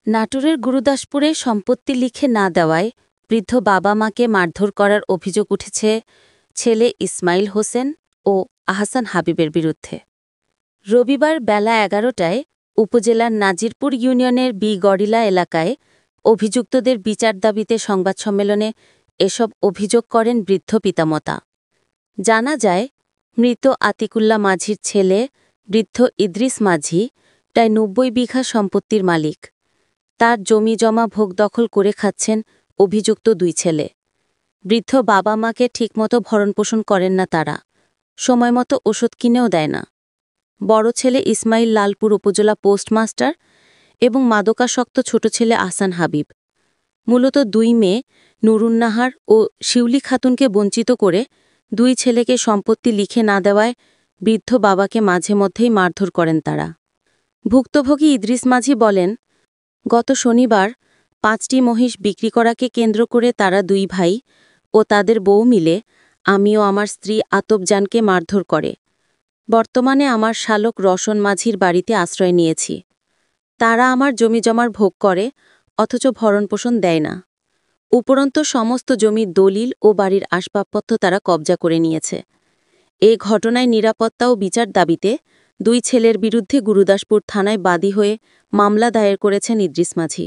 নাটোরের গুরুদাসপুরে সম্পত্তি লিখে না দেওয়ায় বৃদ্ধ বাবা মাকে মারধর করার অভিযোগ উঠেছে ছেলে ইসমাইল হোসেন ও আহসান হাবিবের বিরুদ্ধে। রবিবার বেলা ১১টায় উপজেলার নাজিরপুর ইউনিয়নের গড়িলা এলাকায় অভিযুক্তদের বিচার দাবিতে সংবাদ সম্মেলনে এসব অভিযোগ করেন বৃদ্ধ পিতামাতা। জানা যায়, মৃত আতিকুল্লাহ মাঝির ছেলে বৃদ্ধ ইদ্রিস মাঝি প্রায় ৯০ বিঘা সম্পত্তির মালিক। তার জমি জমা ভোগ দখল করে খাচ্ছেন অভিযুক্ত দুই ছেলে। বৃদ্ধ বাবা মাকে ঠিকমতো ভরণপোষণ করেন না তারা, সময়মতো ওষুধ কিনেও দেয় না। বড় ছেলে ইসমাইল লালপুর উপজেলা পোস্টমাস্টার এবং মাদকাসক্ত ছোট ছেলে আহসান হাবিব। মূলত দুই মেয়ে নুরুন্নাহার ও শিউলি খাতুনকে বঞ্চিত করে দুই ছেলেকে সম্পত্তি লিখে না দেওয়ায় বৃদ্ধ বাবাকে মাঝে মধ্যেই মারধর করেন তারা। ভুক্তভোগী ইদ্রিস মাঝি বলেন, গত শনিবার ৫টি মহিষ বিক্রি করাকে কেন্দ্র করে তারা দুই ভাই ও তাদের বউ মিলে আমি ও আমার স্ত্রী আতপজানকে মারধর করে। বর্তমানে আমার শালক রশন মাঝির বাড়িতে আশ্রয় নিয়েছি। তারা আমার জমিজমার ভোগ করে, অথচ ভরণপোষণ দেয় না। উপরন্তু সমস্ত জমির দলিল ও বাড়ির আসবাবপত্র তারা কবজা করে নিয়েছে। এ ঘটনায় নিরাপত্তা ও বিচার দাবিতে দুই ছেলের বিরুদ্ধে গুরুদাসপুর থানায় বাদী হয়ে মামলা দায়ের করেছেন ইদ্রিস মাঝি।